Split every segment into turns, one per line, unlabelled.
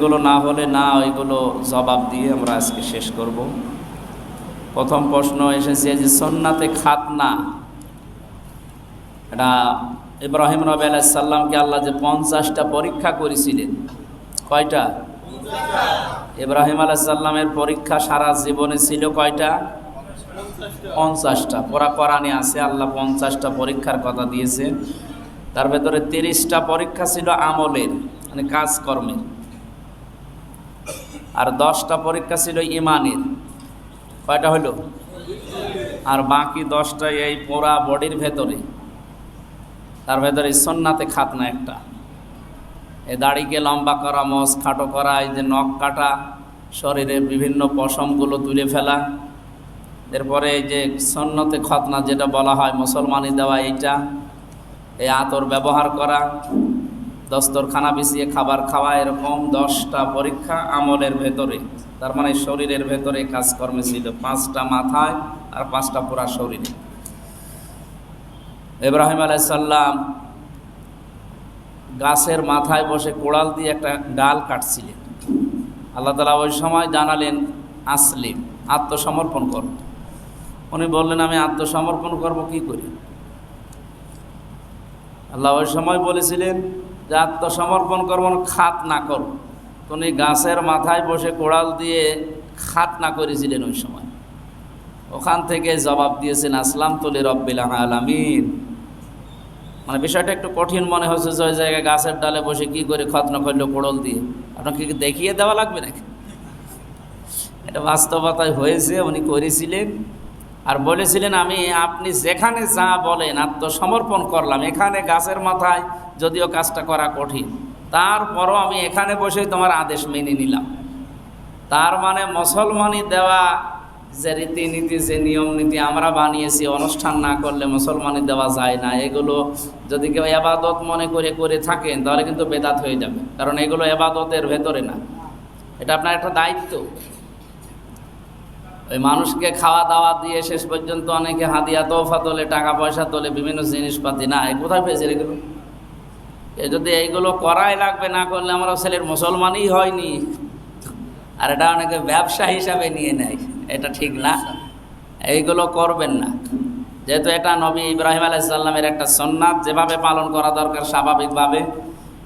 এগুলো না হলে না, ওইগুলো জবাব দিয়ে আমরা আজকে শেষ করব। প্রথম প্রশ্ন এসেছে যে সুন্নাতে খাতনা, এটা ইব্রাহিম নবী আলাইহিস সালামকে আল্লাহ যে 50টা পরীক্ষা করেছিলেন, কয়টা? ইব্রাহিম আলাইহিস সালামের পরীক্ষা সারা জীবনে ছিল কয়টা? 50টা। পুরা কোরআনে আছে আল্লাহ 50টা পরীক্ষার কথা দিয়েছে। তার ভেতরে 30টা পরীক্ষা ছিল আমলের, মানে কাজকর্মের, আর 10টা পরীক্ষা ছিল ইমানের। কয়টা হলো? আর বাকি 10টা এই পুরা বডির ভেতরে। তার ভেতরে সুন্নাতে খাতনা একটা, এই দাড়িকে লম্বা করা, মোষ খাটো করা, এই যে নখ কাটা, শরীরের বিভিন্ন পশমগুলো তুলে ফেলা, এরপরে এই যে সুন্নতে খাতনা যেটা বলা হয় মুসলমানি দেওয়া, এইটা, এই আতর ব্যবহার করা, দস্তরখানা বিছিয়ে খাবার খাওয়া, এরকম 10টা পরীক্ষা আমলের ভেতরে। তার মানে শরীরের ভেতরে কাজকর্মে ছিল, 5টা মাথায় আর 5টা পুরা শরীরে। ইব্রাহিম আলাইহিস সালাম গাছের মাথায় বসে কোড়াল দিয়ে একটা ডাল কাটছিলেন। আল্লাহ তাআলা ওই সময় জানালেন আসলিম, আত্মসমর্পণ কর। উনি বললেন আমি আত্মসমর্পণ করব কি করে? আল্লাহ ওই সময় বলেছিলেন যে আত্মসমর্পণ করব না, খাত না করো। উনি গাছের মাথায় বসে কোড়াল দিয়ে খাত না করেছিলেন ওই সময়। ওখান থেকে জবাব দিয়েছেন আসলাম তুলি রব্বিল আলামিন। মানে বিষয়টা একটু কঠিন মনে হচ্ছে যে ওই জায়গায় গাছের ডালে বসে কি করে খতনা করলো কোড়াল দিয়ে, আপনাকে কি দেখিয়ে দেওয়া লাগবে নাকি? এটা বাস্তবতায় হয়েছে, উনি করেছিলেন আর বলেছিলেন আমি আপনি যেখানে যা বলেন আত্মসমর্পণ করলাম। এখানে গাছের মাথায় যদিও কাজটা করা কঠিন, তারপরও আমি এখানে বসেই তোমার আদেশ মেনে নিলাম। তার মানে মুসলমানি দেওয়া যে রীতিনীতি, যে নিয়ম নীতি আমরা বানিয়েছি, অনুষ্ঠান না করলে মুসলমানি দেওয়া যায় না, এগুলো যদি কেউ এবাদত মনে করে করে থাকেন তাহলে কিন্তু বেদাত হয়ে যাবে, কারণ এগুলো এবাদতের ভেতরে না। এটা আপনার একটা দায়িত্ব। ওই মানুষকে খাওয়া দাওয়া দিয়ে শেষ পর্যন্ত অনেকে হাদিয়া তোফা তোলে, টাকা পয়সা তোলে, বিভিন্ন জিনিসপাতি, না এ কোথায় পেয়েছে এগুলো? এ যদি এইগুলো করাই লাগবে, না করলে আমার ছেলের মুসলমানই হয়নি। আর এটা অনেকে ব্যবসা হিসাবে নিয়ে নেয়, এটা ঠিক না, এইগুলো করবেন না। যেহেতু এটা নবী ইব্রাহিম আলাইহিস সালামের একটা সুন্নাত, যেভাবে পালন করা দরকার স্বাভাবিকভাবে,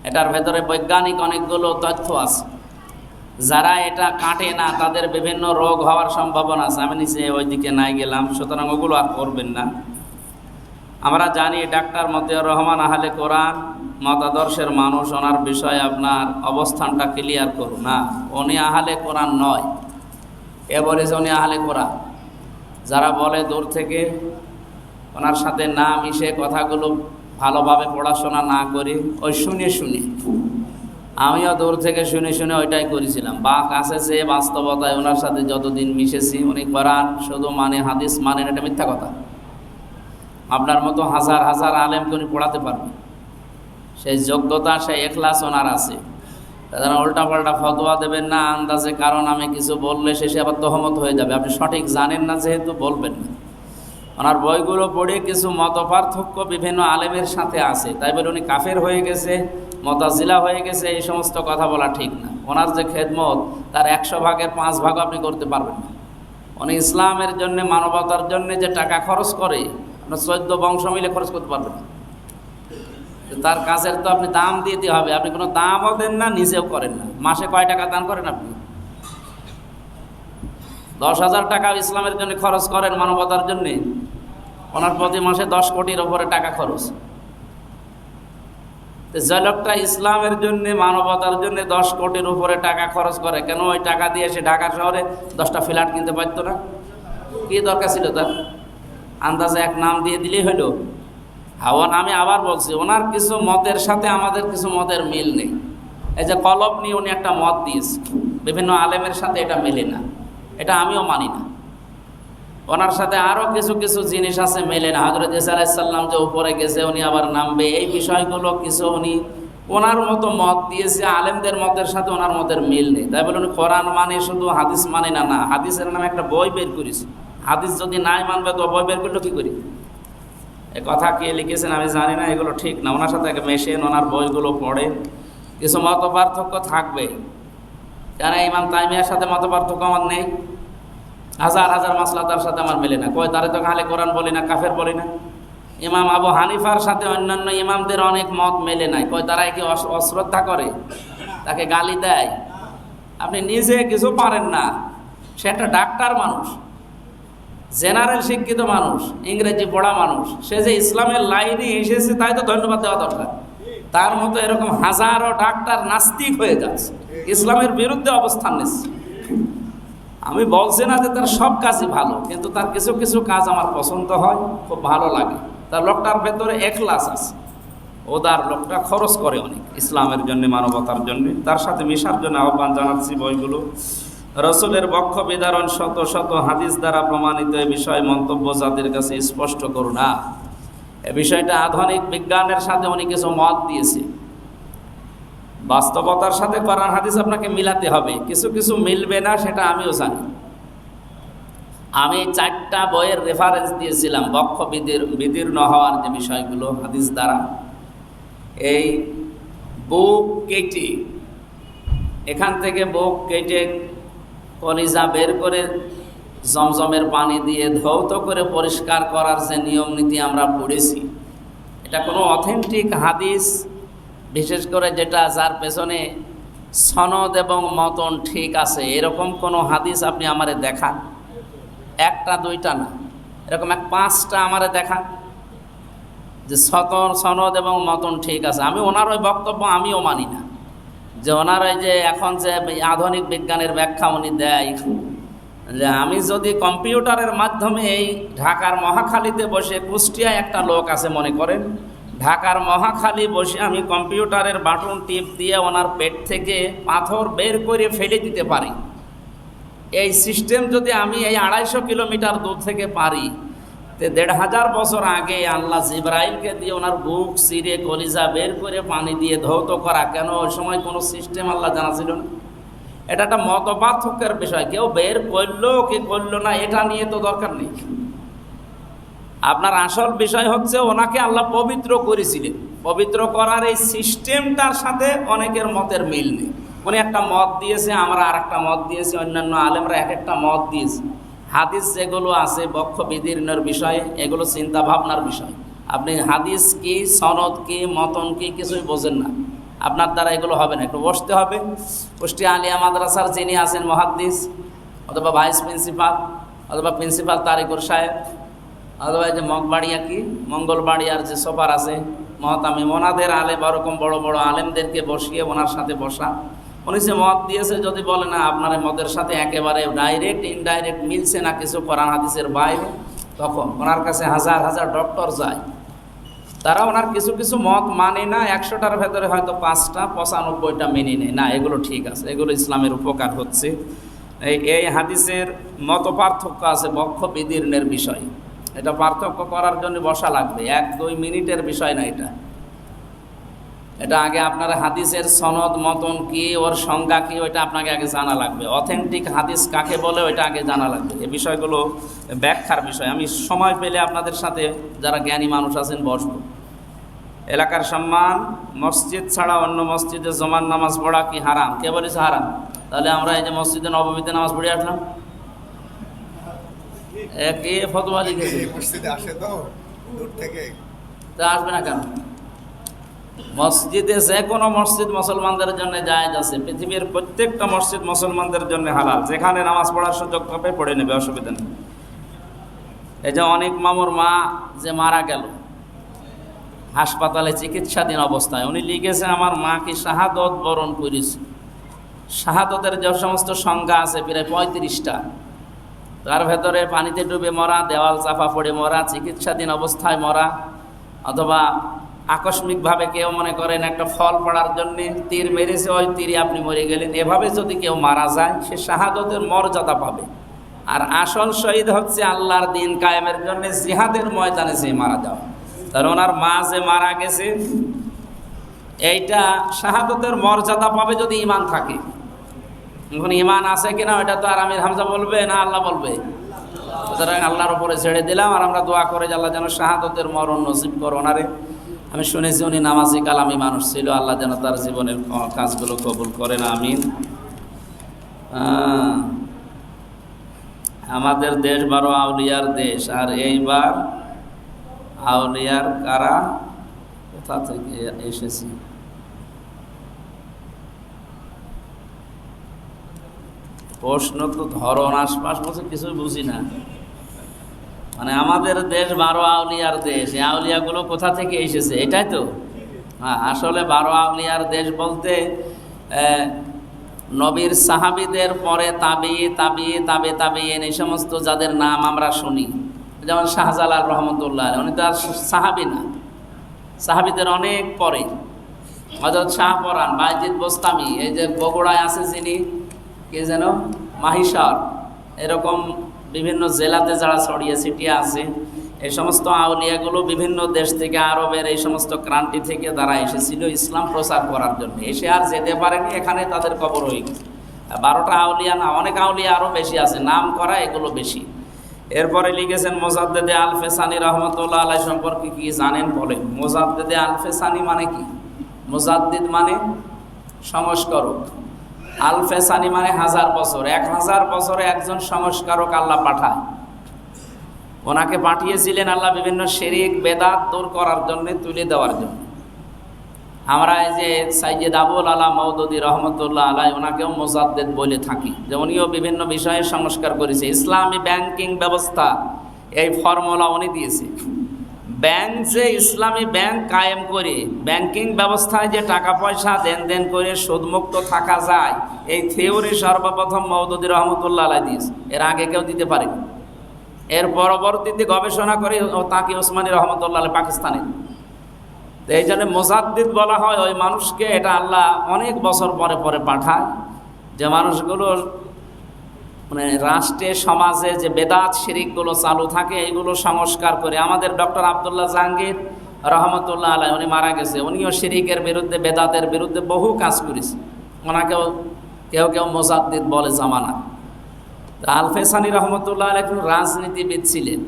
এটার ভেতরে বৈজ্ঞানিক অনেকগুলো তথ্য আছে। যারা এটা কাটে না তাদের বিভিন্ন রোগ হওয়ার সম্ভাবনা আছে। আমি নিচে ওইদিকে নাই গেলাম, সুতরাং ওগুলো আর করবেন না। আমরা জানি ডাক্তার মতিউর রহমান আহলে কোরআন মতাদর্শের মানুষ, ওনার বিষয়ে আপনার অবস্থানটা ক্লিয়ার করুন। না, উনি আহলে কোরআন নয়, এ বলেছে উনি আহলে কোরআন। যারা বলে দূর থেকে ওনার সাথে না মিশে, কথাগুলো ভালোভাবে পড়াশোনা না করে ওই শুনে শুনে, আমিও দূর থেকে শুনে শুনে ওইটাই করেছিলাম, বা কাছে যে বাস্তবতায় ওনার সাথে যতদিন মিশেছি, উনি কোরআন শুধু মানে, হাদিস মানেন, এটা মিথ্যা কথা। আপনার মতো হাজার হাজার আলেমকে উনি পড়াতে পারবেন, সেই যোগ্যতা, সেই এখলাস ওনার আছে। তারা উল্টাপাল্টা ফতোয়া দেবেন না আন্দাজে, কারণ আমি কিছু বললে শেষে আবার তহমত হয়ে যাবে। আপনি সঠিক জানেন না যেহেতু বলবেন না। ওনার বইগুলো পড়ে কিছু মতপার্থক্য বিভিন্ন আলেমের সাথে আছে, তাই বলে উনি কাফের হয়ে গেছে, মুতাজিলা হয়ে গেছে, এই সমস্ত কথা বলা ঠিক না। ওনার যে খেদমত, তার 100 ভাগের 5 ভাগ আপনি করতে পারবেন না। উনি ইসলামের জন্য, মানবতার জন্য যে টাকা খরচ করে, আপনার 14 বংশ মিলে খরচ করতে পারবেন না। তার কাজের তো আপনি দাম দিতে হবে, আপনি কোনো দামও দেন না, নিজেও করেন না। মাসে কয় টাকা দান করেন আপনি? 10,000 টাকা ইসলামের জন্য খরচ করেন, মানবতার জন্যে। ওনার প্রতি মাসে 10 কোটির ওপরে টাকা খরচ। যে লোকটা ইসলামের জন্য, মানবতার জন্য 10 কোটির উপরে টাকা খরচ করে, কেন ওই টাকা দিয়ে সে ঢাকা শহরে 10টা ফ্ল্যাট কিনতে পারতো না? কি দরকার ছিল তার? আন্দাজে এক নাম দিয়ে দিলেই হইল। আমি আবার বলছি, ওনার কিছু মতের সাথে আমাদের কিছু মতের মিল নেই। এই যে কলব নিয়ে উনি একটা মত দিয়েছে, বিভিন্ন আলেমের সাথে এটা মেলে না, এটা আমিও মানি না। ওনার সাথে আরও কিছু কিছু জিনিস আছে মেলে না। হযরত ঈসা আলাইহিস সালাম যে উপরে গেছে, উনি আবার নামবে, এই বিষয়গুলো কিছু উনি ওনার মতো মত দিয়েছে, আলেমদের মতের সাথে ওনার মতের মিল নেই। তাই বলে উনি কোরআন মানে শুধু, হাদিস মানে না। না, হাদিসের নামে একটা বই বের করেছে, হাদিস যদি নাই মানবে তো বই বের করলো কী করি? এ কথা কে লিখেছেন আমি জানি না, এগুলো ঠিক না। ওনার সাথে মেশেন, ওনার বইগুলো পড়ে, কিছু মত পার্থক্য থাকবে, কেন ইমাম তাইমিয়ার সাথে মত পার্থক্য আমার নেই? হাজার হাজার মাসলা তার সাথে আমার মেলে না। কয় তারে তো খালি কোরআন বলি না, কাফের বলি না। ইমাম আবু হানিফার সাথে অন্যান্য ইমামদের অনেক মত মেলে নাই। কয় তারা কি অশ্রদ্ধা করে, তাকে গালি দেয়? আপনি নিজে কিছু পারেন না। সে একটা ডাক্তার মানুষ, জেনারেল শিক্ষিত মানুষ, ইংরেজি পড়া মানুষ, সে যে ইসলামের লাইনে এসেছে তাই তো ধন্যবাদ দেওয়া দরকার। তার মতো এরকম হাজারো ডাক্তার নাস্তিক হয়ে যাচ্ছে, ইসলামের বিরুদ্ধে অবস্থান নিচ্ছে। আমি বলছি না যে তার সব কাজই ভালো, কিন্তু তার কিছু কিছু কাজ আমার পছন্দ হয়, খুব ভালো লাগে। তার লোকটার ভেতরে এখলাস আছে, ওদার লোকটা খরচ করে অনেক ইসলামের জন্য, মানবতার জন্য। তার সাথে মিশার জন্য আহ্বান জানাচ্ছি। বইগুলো রসুলের বক্ষ বিদারণ শত শত হাদিস দ্বারা প্রমাণিত এ বিষয়ে মন্তব্য যাদের কাছে স্পষ্ট করু না। এ বিষয়টা আধুনিক বিজ্ঞানের সাথে উনি কিছু মত দিয়েছে। বাস্তবতার সাথে কোরআন হাদিস আপনাকে মিলাতে হবে, কিছু কিছু মিলবে না, সেটা আমিও জানি। আমি 4টা বইয়ের রেফারেন্স দিয়েছিলাম বক্ষ বিদীর্ণ হওয়ার যে বিষয়গুলো হাদিস দ্বারা। এই বুক কেটে, এখান থেকে বুক কেটে কলিজা বের করে জমজমের পানি দিয়ে ধৌত করে পরিষ্কার করার যে নিয়ম নীতি আমরা পড়েছি, এটা কোনো অথেন্টিক হাদিস, বিশেষ করে যেটা যার পেছনে সনদ এবং মতন ঠিক আছে, এরকম কোনো হাদিস আপনি আমারে দেখান। 1টা 2টা না, এরকম 5টা আমারে দেখান যে সনদ এবং মতন ঠিক আছে। আমি ওনার ওই বক্তব্য আমিও মানি না, যে ওনার ওই যে এখন যে আধুনিক বিজ্ঞানের ব্যাখ্যা উনি দেয়, যে আমি যদি কম্পিউটারের মাধ্যমে এই ঢাকার মহাখালীতে বসে, কুষ্টিয়ায় একটা লোক আছে মনে করেন, ঢাকার মহাখালী বসে আমি কম্পিউটারের বাটন টিপ দিয়ে ওনার পেট থেকে পাথর বের করে ফেলে দিতে পারি, এই সিস্টেম যদি আমি এই 250 কিলোমিটার দূর থেকে পারি, তে 1500 বছর আগে আল্লাহ জিবরাইলকে দিয়ে ওনার বুক চিরে কলিজা বের করে পানি দিয়ে ধৌত করা, কেন ওই সময় কোনো সিস্টেম আল্লাহ জানা ছিল না? এটা একটা মত পার্থক্যের বিষয়। কেউ বের করলো কি করলো না এটা নিয়ে তো দরকার নেই। আপনার আসল বিষয় হচ্ছে ওনাকে আল্লাহ পবিত্র করেছিলেন, পবিত্র করার এই সিস্টেমটার সাথে অনেকের মতের মিল নেই। উনি একটা মত দিয়েছে, আমরা আর একটা মত দিয়েছি, অন্যান্য আলেমরা এক একটা মত দিয়েছে। হাদিস যেগুলো আছে বক্ষ বিদীর্ণের বিষয়ে, এগুলো চিন্তা ভাবনার বিষয়। আপনি হাদিস কি, সনদ কি, মতন কি কিছুই বোঝেন না, আপনার দ্বারা এগুলো হবে না। একটু বসতে হবে। কুষ্টিয়া আলিয়া মাদ্রাসার যিনি আছেন মহাদ্দিস, অথবা ভাইস প্রিন্সিপাল, অথবা প্রিন্সিপাল তারিকুর সাহেব, অথবা যে মগবাড়িয়া কি মঙ্গলবাড়িয়ার যে সোপার আছে মহতামিম, ওনাদের আলেম, ওরকম বড় বড় আলেমদেরকে বসিয়ে ওনার সাথে বসা। উনি যে মত দিয়েছে, যদি বলে না আপনার মতের সাথে একেবারে ডাইরেক্ট ইনডাইরেক্ট মিলছে না কিছু কোরআন হাদিসের বাইরে, তখন ওনার কাছে হাজার হাজার ডক্টর যায়, তারা ওনার কিছু কিছু মত মানে না। 100টার ভেতরে হয়তো 5টা 95টা মেনে নেয় না, এগুলো ঠিক আছে, এগুলো ইসলামের উপকার হচ্ছে। এই হাদিসের মত পার্থক্য আছে বক্ষ বিদীর্ণের বিষয়। এটা পার্থক্য করার জন্য বসা লাগবে, 1-2 মিনিটের বিষয় না এটা। এটা আগে আপনার হাদিসের সনদ মতন কি, ওর সংজ্ঞা কি, ওইটা আপনাকে আগে জানা লাগবে। অথেন্টিক হাদিস কাকে বলে ওইটা আগে জানা লাগবে। এই বিষয়গুলো ব্যাখ্যার বিষয়। আমি সময় পেলে আপনাদের সাথে যারা জ্ঞানী মানুষ আছেন বসবো। এলাকার সম্মান, মসজিদ ছাড়া অন্য মসজিদে জমান নামাজ পড়া কি হারাম? কে বলেছে হারাম? তাহলে আমরা এই যে মসজিদে নববীতে নামাজ পড়ে আসলাম, কে ফতোয়া লিখেছে?
মসজিদে আসে তো দূর থেকে,
তা আসবে না কেন? মসজিদে যে কোনো মসজিদ মুসলমানদের জন্য জায়েজ আছে। পৃথিবীর প্রত্যেকটা মসজিদ মুসলমানদের জন্য হালাল, যেখানে নামাজ পড়ার সুযোগ পাবে পড়ে নেবে, অসুবিধা নেই। এই যে অনেক মামুর মা যে মারা গেল হাসপাতালে চিকিৎসাধীন অবস্থায়, উনি লিখেছে আমার মা কি শাহাদত বরণ করেছে। শাহাদতের যে সমস্ত সংজ্ঞা আছে প্রায় 35টা, তার ভেতরে পানিতে ডুবে মরা, দেওয়াল চাপা পড়ে মরা, চিকিৎসাধীন অবস্থায় মরা, অথবা আকস্মিকভাবে কেউ মনে করেন একটা ফল পড়ার জন্য তীর মেরেছে, ওই তীরে আপনি মরে গেলেন, এভাবে যদি কেউ মারা যায় সে শাহাদতের মর্যাদা পাবে। আর আসল শহীদ হচ্ছে আল্লাহর দিন কায়েমের জন্য জিহাদের ময়দানে যে মারা যাওয়া। তার ওনার মা যে মারা গেছে, এইটা শাহাদতের মর্যাদা পাবে যদি ঈমান থাকে। এখন ঈমান আছে কিনা ওইটা তো আর আমির হামজা বলবে না, আল্লাহ বলবে। সুতরাং আল্লাহর উপরে ছেড়ে দিলাম, আর আমরা দোয়া করে যে আল্লাহ যেন শাহাদতের মরণ নসিব করো ওনারে। আমি শুনেছি উনি নামাজি কালামি মানুষ ছিল, আল্লাহ যেন তার জীবনের কাজগুলো কবুল করেন, আমিন। আহ, আমাদের দেশ 12 আউলিয়ার দেশ, আর এইবার আউলিয়ার কারা কোথা থেকে এসেছে? প্রশ্ন তো ধরন আশপাশ বলছে কিছুই বুঝি না। মানে আমাদের দেশ 12 আউলিয়ার দেশ, এই আউলিয়াগুলো কোথা থেকে এসেছে এটাই তো। হ্যাঁ, আসলে 12 আউলিয়ার দেশ বলতে নবীর সাহাবীদের পরে তাবিঈন এই সমস্ত যাদের নাম আমরা শুনি, যেমন শাহজালাল রহমতুল্লাহ, উনি তো আর সাহাবী না, সাহাবীদের অনেক পরে। হযরত শাহপরান, বাইজিদ বোস্তামি, এই যে বগুড়ায় আছে যিনি, কে যেন, মাহিসার, এরকম বিভিন্ন জেলাতে যারা ছড়িয়ে ছিটিয়ে আছে, এই সমস্ত আউলিয়াগুলো বিভিন্ন দেশ থেকে, আরবের এই সমস্ত ক্রান্তি থেকে তারা এসেছিল ইসলাম প্রচার করার জন্য। এসে আর যেতে পারেনি, এখানে তাদের কবর হয়ে গেছে। 12টা আউলিয়া না, অনেক আউলিয়া আরও বেশি আছে, নাম করা এগুলো বেশি। এরপরে লিখেছেন মোজাদ্দেদে আল-ফেসানি রহমতুল্লাহ আলাইহি সম্পর্কে কি জানেন বলেন। মোজাদ্দেদে আল-ফেসানি মানে কি? মোজাদ্দিদ মানে সংস্কারক, আল-ফেসানি মানে 1000 বছর। 1000 বছরে একজন সংস্কারক আল্লাহ পাঠায়। ওনাকে পাঠিয়েছিলেন আল্লাহ বিভিন্ন শিরক বেদাত দূর করার জন্য, তুলে দেওয়ার জন্য। আমরা এই যে সাইয়্যিদ আবুল আলা মওদুদী রহমতুল্লাহ আলাইহি, ওনাকেও মুজাদ্দিদ বলে থাকি, যে উনিও বিভিন্ন বিষয়ে সংস্কার করেছে। ইসলামী ব্যাংকিং ব্যবস্থা, এই ফর্মুলা উনি দিয়েছে। ব্যাংক যে ইসলামী ব্যাংক কায়েম করে, ব্যাংকিং ব্যবস্থায় যে টাকা পয়সা দেন করে সুদমুক্ত থাকা যায়, এই থিওরি সর্বপ্রথম মওদুদী রহমতুল্লাহ আলাইহি দিয়েছে। এর আগে কেউ দিতে পারেনি। এর পরবর্তীতে গবেষণা করে তাকি ওসমানী রহমতুল্লাহ আলাইহি পাকিস্তানে। তো এই জন্য মুজাদ্দিদ বলা হয় ওই মানুষকে। এটা আল্লাহ অনেক বছর পরে পরে পাঠায়, যে মানুষগুলো মানে রাষ্ট্রে সমাজে যে বেদাত শিরিকগুলো চালু থাকে এগুলো সংস্কার করে। আমাদের ডক্টর আব্দুল্লাহ জাহাঙ্গীর রহমতুল্লাহ আলাইহি, উনি মারা গেছে, উনিও শিরিকের বিরুদ্ধে, বেদাতের বিরুদ্ধে বহু কাজ করেছে। ওনাকেও কেউ কেউ মুজাদ্দিদ বলে জামানা। আল-ফেসানি রহমতুল্লাহ আলাইহি একজন রাজনীতিবিদ ছিলেন।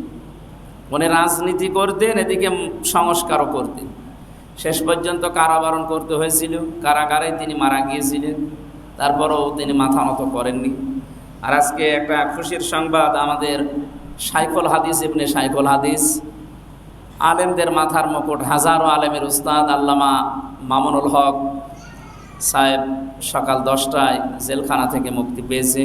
উনি রাজনীতি করতেন, এদিকে সংস্কারও করতেন। শেষ পর্যন্ত কারাবরণ করতে হয়েছিল, কারাগারে তিনি মারা গিয়েছিলেন। তারপরেও তিনি মাথা নত করেননি। আর আজকে একটা খুশির সংবাদ, আমাদের শাইখুল হাদিস ইবনে শাইখুল হাদিস, আলেমদের মাথার মুকুট, হাজারো আলেমের উস্তাদ আল্লামা মামুনুল হক সাহেব সকাল 10টায় জেলখানা থেকে মুক্তি পেয়েছে।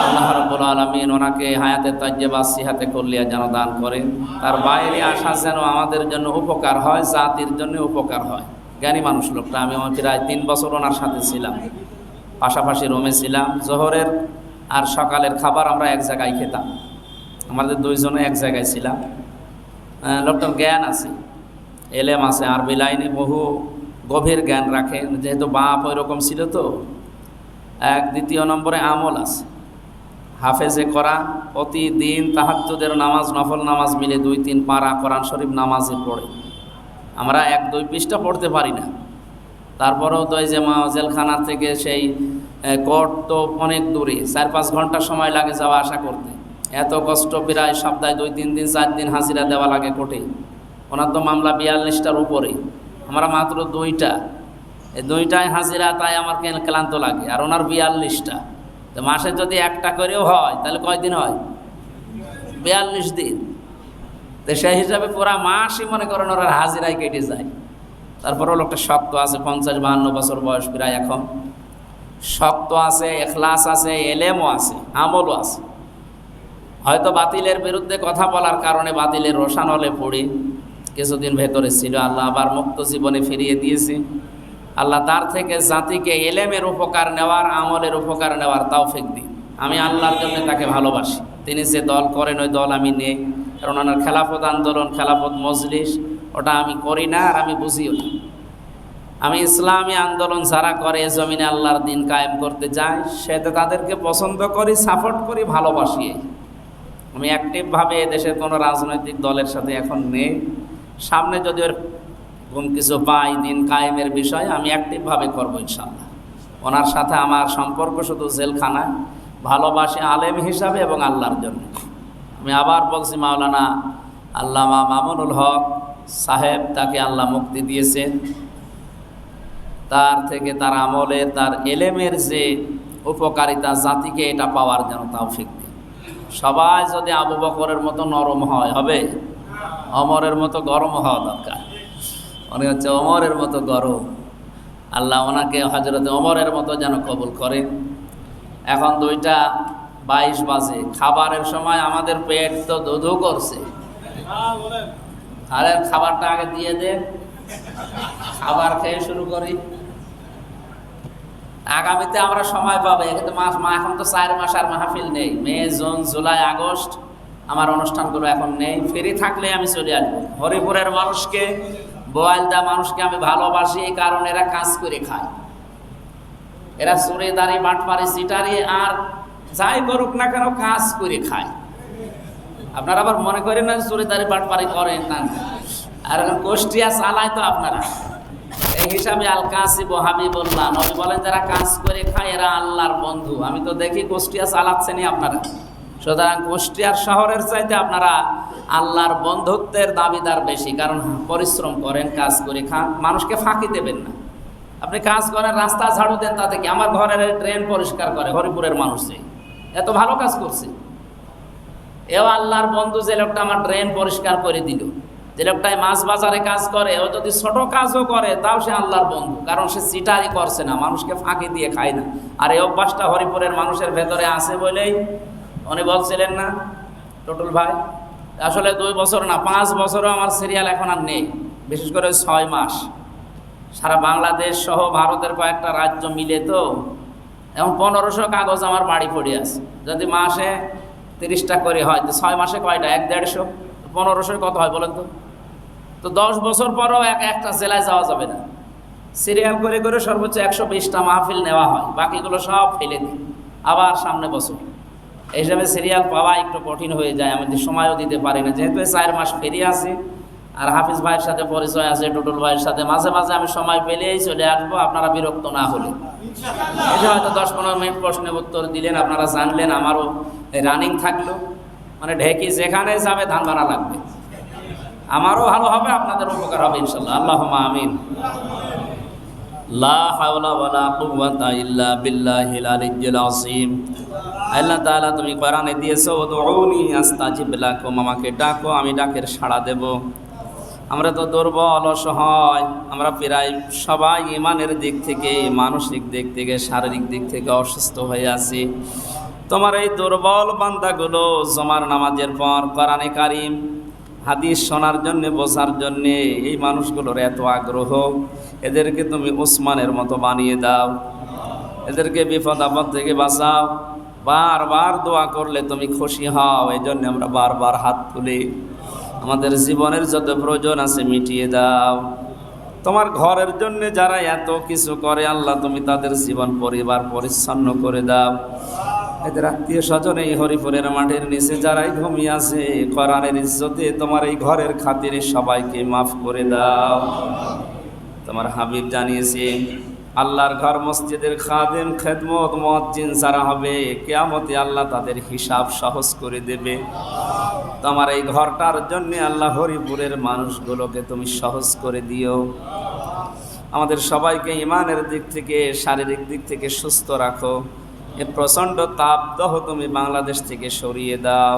আল্লাহ রাব্বুল আলামিন ওনাকে হায়াতে তাইয়্যিবা সিহাতে কুল্লিয়া যেন দান করেন। তার বাইরে আসা যেন আমাদের জন্য উপকার হয়, জাতির জন্য উপকার হয়। জ্ঞানী মানুষ লোকটা। আমি প্রায় 3 বছর ওনার সাথে ছিলাম, পাশাপাশি রুমে ছিলাম। জোহরের আর সকালের খাবার আমরা এক জায়গায় খেতাম, আমাদের দুইজনে এক জায়গায় ছিলাম। লোকটার জ্ঞান আছে, এলেম আছে, আরবি লাইনে বহু গভীর জ্ঞান রাখে, যেহেতু বাপ ওই রকম ছিল। তো দ্বিতীয় নম্বরে আমল আছে, হাফেজে কোরআন, প্রতিদিন তাহাজ্জুদের নামাজ, নফল নামাজ মিলে 2-3 পারা কোরআন শরীফ নামাজে পড়ে। আমরা 1-2 পৃষ্ঠা পড়তে পারি না। তারপরেও তো এই যে জেলখানা থেকে সেই কোর্ট তো অনেক দূরে, 4-5 ঘন্টা সময় লাগে যাওয়া আসা করতে। এত কষ্ট, প্রায় সপ্তাহে 2-3 দিন 4 দিন হাজিরা দেওয়া লাগে কোর্টে। ওনার তো মামলা 42টার উপরে, আমরা মাত্র 2টা। এই 2টায় হাজিরা, তাই আমার ক্লান্ত লাগে। আর ওনার 42টা। তো মাসে যদি একটা করেও হয় তাহলে কয়দিন হয়? 42 দিন। তো সেই হিসাবে পুরা মাসই মনে করেন ওরা হাজিরায় কেটে যায়। তারপরেও লোকটা শক্ত আছে, 50-52 বছর বয়স প্রায় এখন। শক্ত আছে, এখলাস আছে, এলেমও আছে, আমলও আছে। হয়তো বাতিলের বিরুদ্ধে কথা বলার কারণে বাতিলের রোশানলে পড়ে কিছুদিন ভেতরে ছিল। আল্লাহ আবার মুক্ত জীবনে ফিরিয়ে দিয়েছে। আল্লাহ তার থেকে জাতিকে এলেমের উপকার নেওয়ার, আমলের উপকার নেওয়ার তৌফিক দিন। আমি আল্লাহর জন্য তাকে ভালোবাসি। তিনি যে দল করেন ওই দল আমি নেই, কারণ ওনার খেলাফত আন্দোলন, খেলাফত মজলিস, ওটা আমি করি না, আর আমি বুঝিও না। আমি ইসলামী আন্দোলন যারা করে, জমিনে আল্লাহর দিন কায়েম করতে যায়, সেটা তাদেরকে পছন্দ করি, সাপোর্ট করি, ভালোবাসি। আমি অ্যাক্টিভভাবে দেশের কোনো রাজনৈতিক দলের সাথে এখন নেই। সামনে যদি ওরকম কিছু পাই দিন কায়েমের বিষয়ে, আমি অ্যাক্টিভভাবে করবো ইনশাআল্লাহ। ওনার সাথে আমার সম্পর্ক শুধু জেলখানায়, ভালোবাসি আলেম হিসাবে এবং আল্লাহর জন্য। আমি আবার বলছি, মাওলানা আল্লামা মামুনুল হক সাহেব, তাকে আল্লাহ মুক্তি দিয়েছেন। তার থেকে তার আমলে, তার এলেমের যে উপকারিতা জাতিকে এটা পাওয়ার যেন তৌফিক দেন। সবাই যদি আবু বকরের মতো নরম হয়, হবে? ওমরের মতো গরম হওয়া দরকার। উনি হচ্ছে ওমরের মতো গরম। আল্লাহ ওনাকে হযরত ওমরের মতো যেন কবুল করেন। এখন 2:22 বাজে, খাবারের সময় আমাদের পেট তো দুধু করছে। আরে খাবারটা আগে দিয়ে দে, খাবার খেয়ে শুরু করি। আগামীতে আমরা সময় পাবো, কিন্তু এখন তো 4 মাস আর মাহফিল নেই। মে, জুন, জুলাই, আগস্ট আমার অনুষ্ঠানগুলো এখন নেই। ফ্রি থাকলে আমি চলে আসবো। হরিপুরের মানুষকে, বোয়ালদা মানুষকে আমি ভালোবাসি, এই কারণে এরা কাজ করে খায়। এরা চুরিদারি, বাটপারি, সিটারি আর যাই করুক না কেন কাজ করে খায়। আপনারা আবার মনে করেন না চুরিদারি বাটপারি করেন না, আর এখন কোষ্টিয়া চালায় তো আপনারা। এই হিসাবে আল কাসিব হাবিবুল্লাহ, নবী বলেন যারা কাজ করে খায় এরা আল্লাহর বন্ধু। আমি তো দেখি কোষ্টিয়া চালাচ্ছেনই আপনারা। সুতরাং কুষ্টিয়ার শহরের চাইতে আপনারা আল্লাহর বন্ধুত্বের দাবিদার বেশি, কারণ পরিশ্রম করেন, কাজ করে খান, মানুষকে ফাঁকি দেবেন না। আপনি কাজ করেন, রাস্তা ঝাড়ু দেন, তাতে কি? আমার ঘরের ড্রেন পরিষ্কার করে হরিপুরের মানুষ, এত ভালো কাজ করছে। এও আল্লাহর বন্ধু। যে লোকটা আমার ড্রেন পরিষ্কার করে দিল, যে লোকটাই মাছ বাজারে কাজ করে, ও যদি ছোট কাজও করে তাও সে আল্লাহর বন্ধু, কারণ সে চিটারি করছে না, মানুষকে ফাঁকি দিয়ে খায় না। আর এই অভ্যাসটা হরিপুরের মানুষের ভেতরে আছে বলেই উনি বলছিলেন না টুটুল ভাই, আসলে 2 বছর না 5 বছরও আমার সিরিয়াল এখন আর নেই, বিশেষ করে 6 মাস। সারা বাংলাদেশ সহ ভারতের কয়েকটা রাজ্য মিলে তো এখন 1500 কাগজ আমার বাড়ি পড়ে আছে। যদি মাসে 30টা করে হয় তো 6 মাসে কয়টা? 1-150, 1500 কত হয় বলেন তো? তো 10 বছর পরও একটা জেলায় যাওয়া যাবে না। সিরিয়াল করে করে সর্বোচ্চ 120টা মাহফিল নেওয়া হয়, বাকিগুলো সব ফেলে দিই আবার সামনে বছর। এই হিসাবে সিরিয়াল পাওয়া একটু কঠিন হয়ে যায়, আমি সময়ও দিতে পারি না। যেহেতু 4 মাস ফেরি আছি আর হাফিজ ভাইয়ের সাথে পরিচয় আছে, টুটুল ভাইয়ের সাথে মাঝে মাঝে আমি সময় পেলেই চলে আসবো, আপনারা বিরক্ত না হলে। এই যে হয়তো 10-15 মিনিট প্রশ্নের উত্তর দিলেন, আপনারা জানলেন, আমারও রানিং থাকলো। মানে ঢেকি যেখানে যাবে ধান বানা লাগবে, আমারও ভালো হবে, আপনাদের উপকার হবে ইনশাল্লাহ। আল্লাহুম্মা আমিন। লা হাওলা ওয়ালা কুওয়াতা ইল্লা বিল্লাহিল আলিয়্যিল আযীম। আল্লাহ তাআলা তুমি কোরআনে দিয়েছো, উদউনি আস্তাজিব লাকুম, আমাকে ডাকো আমি ডাকের সাড়া দেব। আমরা তো দুর্বল, অসহায়, আমরা প্রায় সবাই ইমানের দিক থেকে, মানসিক দিক থেকে, শারীরিক দিক থেকে অসুস্থ হয়ে আছি। তোমার এই দুর্বল বান্দাগুলো জমার নামাজের পর কোরআনে কারীম হাদিস শোনার জন্যে, বোঝার জন্যে এই মানুষগুলোর এত আগ্রহ, এদেরকে তুমি উসমানের মতো বানিয়ে দাও, এদেরকে বিপদ আপদ থেকে বাঁচাও। বারবার দোয়া করলে তুমি খুশি হও, এই জন্য আমরা বারবার হাত তুলি। আমাদের জীবনের যত প্রয়োজন আছে মিটিয়ে দাও। তোমার ঘরের জন্য যারা এত কিছু করে আল্লাহ, তুমি তাদের জীবন পরিবার পরিচ্ছন্ন করে দাও। এদের আত্মীয় স্বজন এই হরিপুরের মাঠের নিচে যারাই ঘুমিয়ে আছে, কোরআনের ইজ্জতে তোমার এই ঘরের খাতিরে সবাইকে মাফ করে দাও। তোমার হাবিব জানিয়েছে আল্লাহর ঘর মসজিদের খাদেম, খেদমত, মুয়াজ্জিন যারা হবে কিয়ামতে আল্লাহ তাদের হিসাব সহজ করে দেবে। তোমার এই ঘরটার জন্য আল্লাহ হরিপুরের মানুষগুলোকে তুমি সহজ করে দিও। আমাদের সবাইকে ইমানের দিক থেকে, শারীরিক দিক থেকে সুস্থ রাখো। এ প্রচণ্ড তাপদাহ তুমি বাংলাদেশ থেকে সরিয়ে দাও।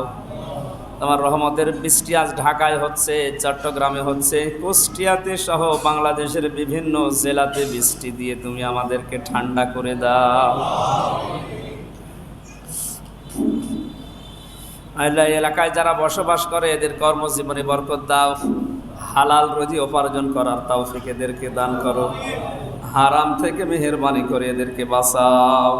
তোমার রহমতের বৃষ্টি আজ ঢাকায় হচ্ছে, চট্টগ্রামে হচ্ছে, কুষ্টিয়াতে সহ বাংলাদেশের বিভিন্ন জেলাতে বৃষ্টি দিয়ে তুমি আমাদেরকে ঠান্ডা করে দাও। আল্লাহ এলাকায় যারা বসবাস করে এদের কর্মজীবনে বরকত দাও। হালাল রুজি উপার্জন করার তৌফিক এদেরকে দান করো। হারাম থেকে মেহেরবানি করে এদেরকে বাঁচাও।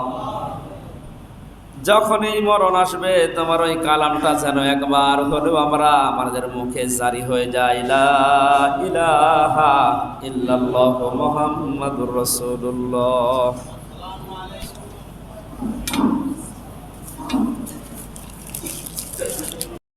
যখন এই মরণ আসবে তোমার ওই কালামটা যেন একবার হলেও আমাদের মুখে জারি হয়ে যায়, লা ইলাহা ইল্লাল্লাহু মুহাম্মাদুর রাসূলুল্লাহ।